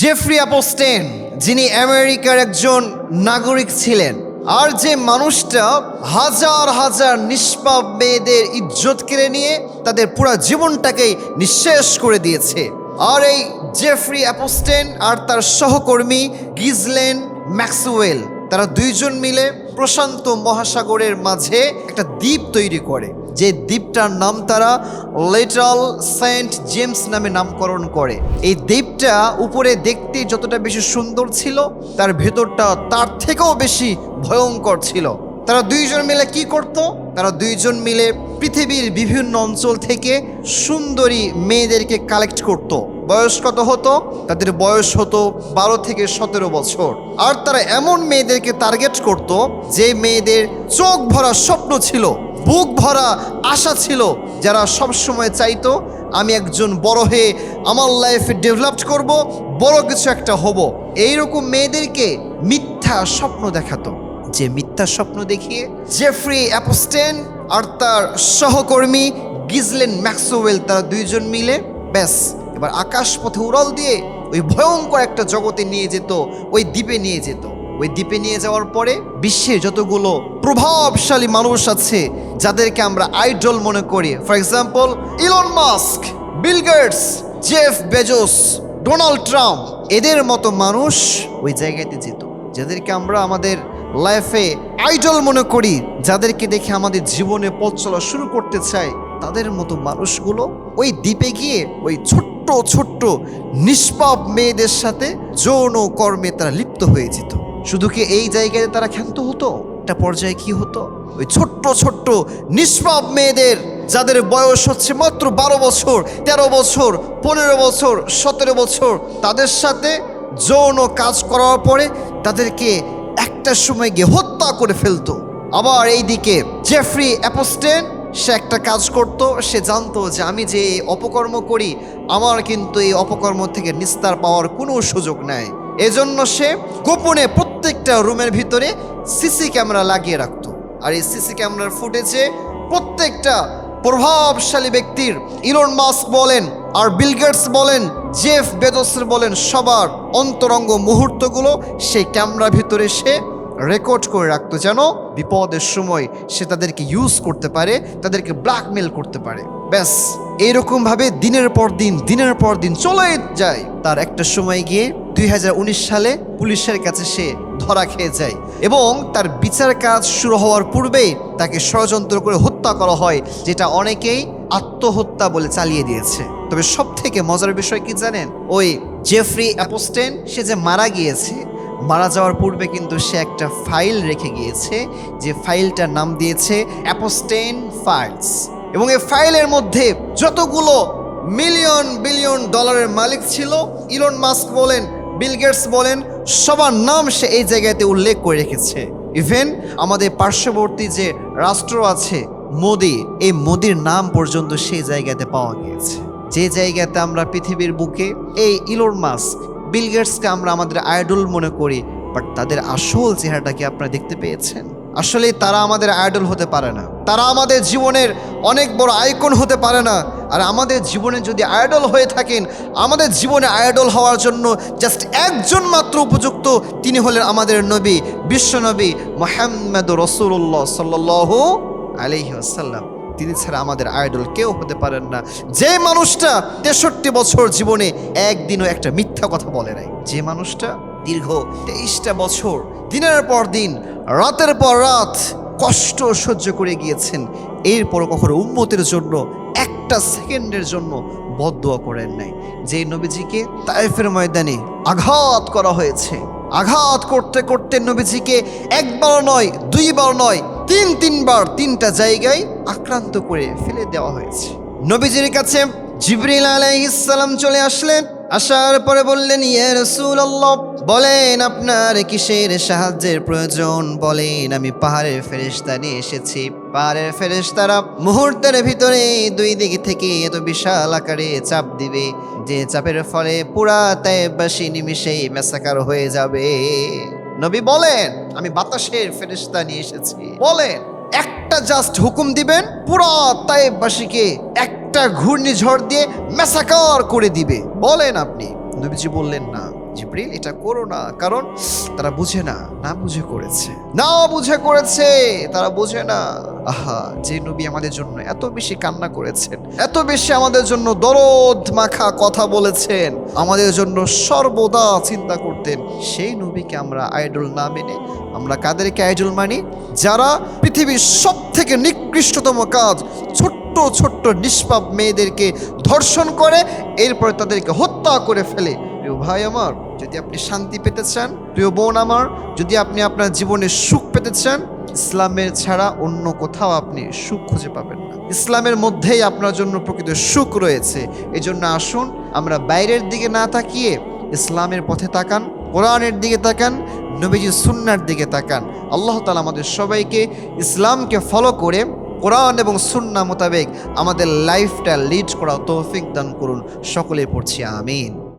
Jeffrey Epstein, যিনি আমেরিকার একজন নাগরিক ছিলেন, আর যে মানুষটা হাজার হাজার নিষ্পাপ মেয়েদের ইজ্জত কেড়ে নিয়ে তাদের পুরো জীবনটাকেই নিঃশেষ করে দিয়েছে। আর এই জেফ্রি অ্যাপস্টেন আর তার সহকর্মী গিজলেন ম্যাক্সওয়েল, তারা দুইজন মিলে প্রশান্ত মহাসাগরের মাঝে একটা দ্বীপ তৈরি করে, যে দ্বীপটার নাম তারা লিটল সেন্ট জেমস নামে নামকরণ করে। এই দ্বীপটা উপরে দেখতে যতটা বেশি সুন্দর ছিল, তার ভেতরটা তার থেকেও বেশি ভয়ঙ্কর ছিল। তারা দুইজন মিলে কি করত? তারা দুইজন মিলে পৃথিবীর বিভিন্ন অঞ্চল থেকে সুন্দরী মেয়েদেরকে কালেক্ট করত। বয়স কত হতো? তাদের বয়স হতো 12 থেকে 17 বছর। আর তারা এমন মেয়েদেরকে টার্গেট করত যে মেয়েদের চোখ ভরা স্বপ্ন ছিল, বুক ভরা আশা ছিল, যারা সবসময় চাইতো আমি একজন বড় হয়ে আমার লাইফে ডেভেলপ করব, বড় কিছু একটা হব। এইরকম মেয়েদেরকে মিথ্যা স্বপ্ন দেখাতো, যে মিথ্যা স্বপ্ন দেখিয়ে জেফ্রি অ্যাপস্টেন আর তার সহকর্মী গিজলেন ম্যাক্সওয়েল, তারা দুইজন মিলে ব্যাস এবার আকাশ পথে উড়াল দিয়ে ওই ভয়ঙ্কর একটা জগতে নিয়ে যেত, ওই দ্বীপে নিয়ে যেত। ওই দ্বীপে নিয়ে যাওয়ার পরে বিশ্বের যতগুলো প্রভাবশালী মানুষ আছে, যাদেরকে আমরা আইডল মনে করি, for example Elon Musk, Bill Gates, Jeff Bezos, Donald Trump, এদের মতো মানুষ ওই জায়গাতে যেত, যাদেরকে আমরা আমাদের লাইফে আইডল মনে করি, যাদেরকে দেখে আমাদের জীবনে পথ চলা শুরু করতে চাই। তাদের মতো মানুষগুলো ওই দ্বীপে গিয়ে ওই ছোট্ট ছোট্ট নিষ্পাপ মেয়েদের সাথে যৌন কর্মে তারা লিপ্ত হয়ে যেত। শুধু কি এই জায়গায় তারা ক্ষান্ত হতো? একটা পর্যায়ে কি হতো? ওই ছোট্ট ছোট্ট নিষ্পাপ মেয়েদের, যাদের বয়স হচ্ছে মাত্র 12 বছর, 13 বছর, 15 বছর, 17 বছর, তাদের সাথে যৌন কাজ করার পরে তাদেরকে একটা সময় গিয়ে হত্যা করে ফেলতো। আবার এইদিকে জেফ্রি অ্যাপস্টেন, সে একটা কাজ করত, সে জানতো যে আমি যে অপকর্ম করি, আমার কিন্তু এই অপকর্ম থেকে নিস্তার পাওয়ার কোনো সুযোগ নাই। এজন্য সে গোপনে প্রত্যেকটা রুমের ভিতরে সিসি ক্যামেরা লাগিয়ে রাখতো। আর এই সিসি ক্যামেরার ফুটেজে প্রত্যেকটা প্রভাবশালী ব্যক্তির, ইলন মাস্ক বলেন আর বিল গেটস বলেন, জেফ বেজোস বলেন, সবার অন্তরঙ্গ মুহূর্তগুলো সেই ক্যামেরার ভিতরে সে রেকর্ড করে রাখতো, যেন বিপদের সময় সে তাদেরকে ইউজ করতে পারে, তাদেরকে ব্ল্যাকমেল করতে পারে। ব্যাস এইরকমভাবে দিনের পর দিন চলে যায়। তার একটা সময় গিয়ে 2019 সালে পুলিশের কাছে সে ধরা খেয়ে যায়, এবং তার বিচার কাজ শুরু হওয়ার পূর্বেই তাকে ষড়যন্ত্র করে হত্যা করা হয়, যেটা অনেকেই আত্মহত্যা বলে চালিয়ে দিয়েছে। তবে সব থেকে মজার বিষয় কি জানেন? ওই জেফ্রি অ্যাপস্টেন, সে যে মারা গিয়েছে, মারা যাওয়ার পূর্বে কিন্তু সে একটা ফাইল রেখে গিয়েছে, যে ফাইলটার নাম দিয়েছে অ্যাপস্টেন ফাইলস। এবং এই ফাইলের মধ্যে যতগুলো মিলিয়ন বিলিয়ন ডলারের মালিক ছিল, ইলন মাস্ক বলেন, বিল গেটস বলেন, সবার নাম সে এই জায়গাতে উল্লেখ করে রেখেছে। ইভেন আমাদের পার্শ্ববর্তী যে রাষ্ট্র আছে মোদি, এই মোদির নাম পর্যন্ত সেই জায়গাতে পাওয়া গিয়েছে। যে জায়গাতে আমরা পৃথিবীর বুকে এই ইলন মাস্ক, বিল গেটসকে আমরা আমাদের আইডল মনে করি, বাট তাদের আসল চেহারাটা কি আপনারা দেখতে পেয়েছেন? আসলে তারা আমাদের আইডল হতে পারে না, তারা আমাদের জীবনের অনেক বড় আইকন হতে পারে না। আর আমাদের জীবনে যদি আইডল হয়ে থাকেন, আমাদের জীবনে আইডল হওয়ার জন্য জাস্ট একজন মাত্র উপযুক্ত, তিনি হলেন আমাদের নবী, বিশ্বনবী মুহাম্মদ রাসূলুল্লাহ সাল্লাল্লাহু আলাইহি ওয়াসাল্লাম। তিনি ছাড়া আমাদের আইডল কেউ হতে পারেন না। যে মানুষটা 63 বছর জীবনে একদিনও একটা মিথ্যা কথা বলে নাই, যে মানুষটা দীর্ঘ 23টা বছর দিনের পর দিন, রাতের পর রাত কষ্ট সহ্য করে গিয়েছেন, এরপর কখনো উম্মতের জন্য একটা সেকেন্ডের জন্য বদদুয়া করেন নাই। যে নবীজিকে তায়েফের ময়দানে আঘাত করা হয়েছে, আঘাত করতে করতে নবীজিকে একবার নয়, দুইবার নয়, তিনবার 3টা জায়গায় আক্রান্ত করে ফেলে দেওয়া হয়েছে। নবীজির কাছে জিবরিল আলাইহিস সালাম চলে আসলেন। আসার পরে বললেন, ইয়া রাসূলুল্লাহ, বলেন আপনার কিসের সাহায্যের প্রয়োজন? বলেন, আমি পাহাড়ের ফেরেশতা নিয়ে এসেছি। পাহাড়ের ফেরেশতারা মুহূর্তের ভিতরে 2 দিক থেকে এত বিশাল আকারে চাপ দিবে, যে চাপের ফলে পুরা তায়েফবাসী নিমিষেই ম্যাসাকার হয়ে যাবে। নবী বলেন, আমি বাতাসের ফেরেশতা নিয়ে এসেছি। বলেন, একটা জাস্ট হুকুম দিবেন, পুরা তায়েফবাসীকে একটা ঘূর্ণিঝড় দিয়ে ম্যাসাকার করে দিবে। বলেন আপনি। নবীজি বললেন, না, জিবরিল এটা করো না, কারণ তারা বুঝে না, না বুঝে করেছে, না বুঝে করেছে, তারা বুঝে না। আহা, যে নবী আমাদের জন্য এত বেশি কান্না করেছেন, এত বেশি আমাদের জন্য দরদ মাখা কথা বলেছেন, আমাদের জন্য সর্বদা চিন্তা করতেন, সেই নবীকে আমরা আইডল না মেনে আমরা কাদেরকে আইডল মানি? যারা পৃথিবীর সব থেকে নিকৃষ্টতম কাজ, ছোট্ট ছোট্ট নিষ্পাপ মেয়েদেরকে ধর্ষণ করে এরপরে তাদেরকে হত্যা করে ফেলে। প্রিয় ভাই আমার, যদি আপনি শান্তি পেতে চান, প্রিয় বোন আমার, যদি আপনি আপনার জীবনে সুখ পেতে চান, ইসলামের ছাড়া অন্য কোথাও আপনি সুখ খুঁজে পাবেন না। ইসলামের মধ্যেই আপনার জন্য প্রকৃত সুখ রয়েছে। এই জন্য আসুন আমরা বাইরের দিকে না তাকিয়ে ইসলামের পথে তাকান, কোরআনের দিকে তাকান, নবীজির সুন্নাহর দিকে তাকান। আল্লাহ তাআলা আমাদের সবাইকে ইসলামকে ফলো করে কোরআন এবং সুন্নাহ মোতাবেক আমাদের লাইফটা লিড করা তৌফিক দান করুন। সকলে পড়ছি আমিন।